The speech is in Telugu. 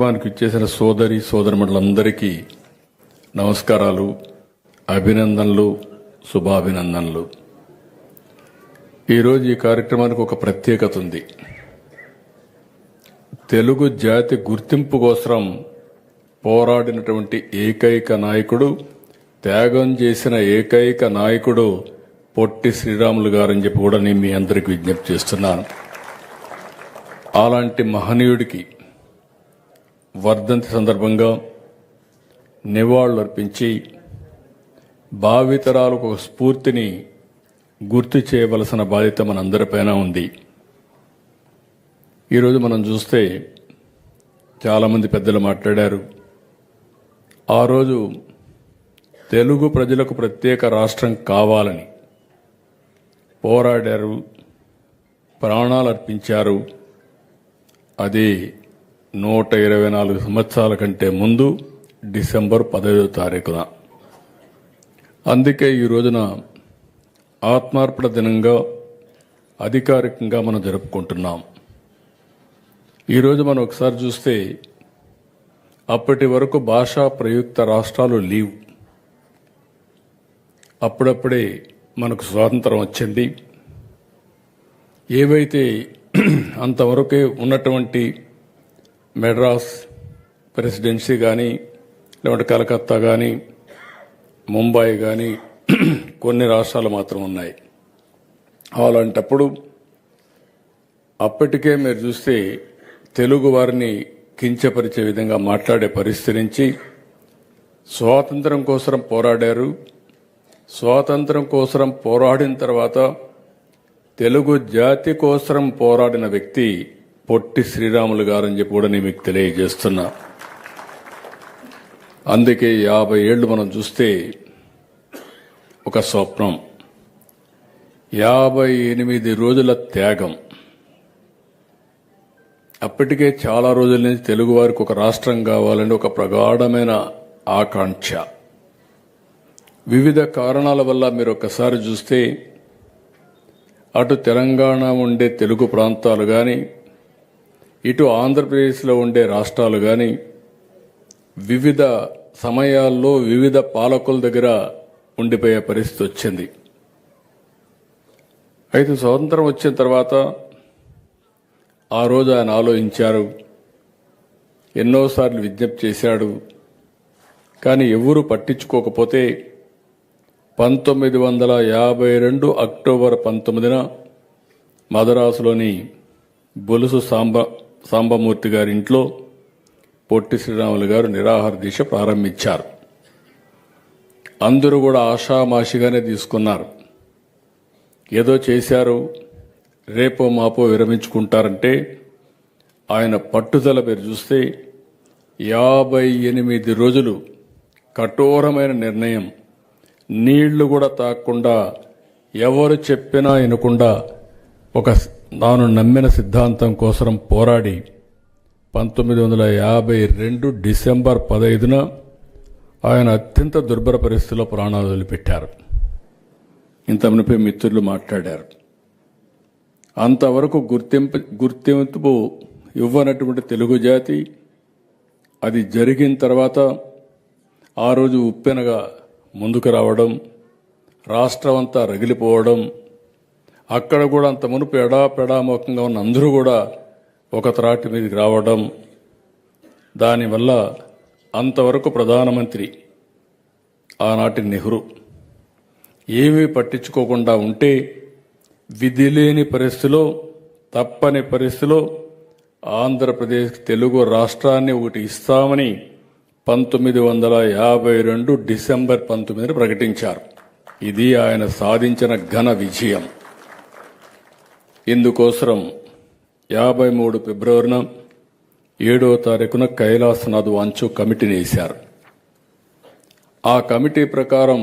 వానికి ఇచ్చేసిన సోదరి సోదరులందరికీ నమస్కారాలు, అభినందనలు, శుభాభినందనలు. ఈరోజు ఈ కార్యక్రమానికి ఒక ప్రత్యేకత ఉంది. తెలుగు జాతి గుర్తింపు కోసం పోరాడినటువంటి ఏకైక నాయకుడు, త్యాగం చేసిన ఏకైక నాయకుడు పొట్టి శ్రీరాములు గారని చెప్పి కూడా నేను మీ అందరికీ విజ్ఞప్తి చేస్తున్నాను. అలాంటి మహనీయుడికి వర్ధంతి సందర్భంగా నివాళులర్పించి భావితరాలకు ఒక స్ఫూర్తిని గుర్తు చేయవలసిన బాధ్యత మనందరిపైన ఉంది. ఈరోజు మనం చూస్తే చాలామంది పెద్దలు మాట్లాడారు. ఆ రోజు తెలుగు ప్రజలకు ప్రత్యేక రాష్ట్రం కావాలని పోరాడారు, ప్రాణాలు అర్పించారు. అది 124 సంవత్సరాల కంటే ముందు డిసెంబర్ 15వ తారీఖున. అందుకే ఈ రోజున ఆత్మార్పణ దినంగా అధికారికంగా మనం జరుపుకుంటున్నాం. ఈరోజు మనం ఒకసారి చూస్తే అప్పటి వరకు భాషా ప్రయుక్త రాష్ట్రాలు లేవు. అప్పుడప్పుడే మనకు స్వాతంత్రం వచ్చింది. ఏవైతే అంతవరకే ఉన్నటువంటి మెడ్రాస్ ప్రెసిడెన్సీ కానీ, లేదంటే కలకత్తా కానీ, ముంబై కానీ కొన్ని రాష్ట్రాలు మాత్రం ఉన్నాయి. అలాంటప్పుడు అప్పటికే మీరు చూస్తే తెలుగు వారిని కించపరిచే విధంగా మాట్లాడే పరిస్థితి నుంచి స్వాతంత్రం కోసం పోరాడారు. స్వాతంత్రం కోసం పోరాడిన తర్వాత తెలుగు జాతి కోసం పోరాడిన వ్యక్తి పొట్టి శ్రీరాములు గారని చెప్పి కూడా నేను మీకు తెలియజేస్తున్నా. అందుకే 50 ఏళ్లు మనం చూస్తే ఒక స్వప్నం, 58 రోజుల త్యాగం. అప్పటికే చాలా రోజుల నుంచి తెలుగు వారికి ఒక రాష్ట్రం కావాలని ఒక ప్రగాఢమైన ఆకాంక్ష. వివిధ కారణాల వల్ల మీరు ఒక్కసారి చూస్తే అటు తెలంగాణ ఉండే తెలుగు ప్రాంతాలు కానీ, ఇటు ఆంధ్రప్రదేశ్లో ఉండే రాష్ట్రాలు కానీ వివిధ సమయాల్లో వివిధ పాలకుల దగ్గర ఉండిపోయే పరిస్థితి వచ్చింది. అయితే స్వాతంత్రం వచ్చిన తర్వాత ఆ రోజు ఆయన ఆలోచించారు, ఎన్నోసార్లు విజ్ఞప్తి చేశాడు. కానీ ఎవరూ పట్టించుకోకపోతే 1952 అక్టోబర్ 19న మదరాసులోని బొలుసు సాంబమూర్తి గారి ఇంట్లో పొట్టి శ్రీరాములు గారు నిరాహార దీక్ష ప్రారంభించారు. అందరూ కూడా ఆషామాషిగానే తీసుకున్నారు. ఏదో చేశారు, రేపో మాపో విరమించుకుంటారంటే ఆయన పట్టుదల మీరు చూస్తే 58 రోజులు కఠోరమైన నిర్ణయం, నీళ్లు కూడా తాగకుండా, ఎవరు చెప్పినా వినకుండా ఒక తాను నమ్మిన సిద్ధాంతం కోసం పోరాడి 1952 డిసెంబర్ 15న ఆయన అత్యంత దుర్భర పరిస్థితుల్లో ప్రాణాలు వదిలిపెట్టారు. ఇంతమంది మిత్రులు మాట్లాడారు. అంతవరకు గుర్తింపు ఇవ్వనటువంటి తెలుగు జాతి అది జరిగిన తర్వాత ఆ రోజు ఉప్పెనగా ముందుకు రావడం, రాష్ట్రం అంతా రగిలిపోవడం, అక్కడ కూడా అంత మునుపు ఎడాపెడామోకంగా ఉన్న అందరూ కూడా ఒక త్రాటి మీదకి రావడం, దానివల్ల అంతవరకు ప్రధానమంత్రి ఆనాటి నెహ్రూ ఏమీ పట్టించుకోకుండా ఉంటే విధి లేని పరిస్థితిలో, తప్పని పరిస్థితిలో ఆంధ్రప్రదేశ్ తెలుగు రాష్ట్రాన్ని ఒకటి ఇస్తామని 1952 డిసెంబర్ 19న ప్రకటించారు. ఇది ఆయన సాధించిన ఘన విజయం. ఇందుకోసం 53 ఫిబ్రవరిన 7వ తారీఖున కైలాసనాథ్ వాంచు కమిటీని వేశారు. ఆ కమిటీ ప్రకారం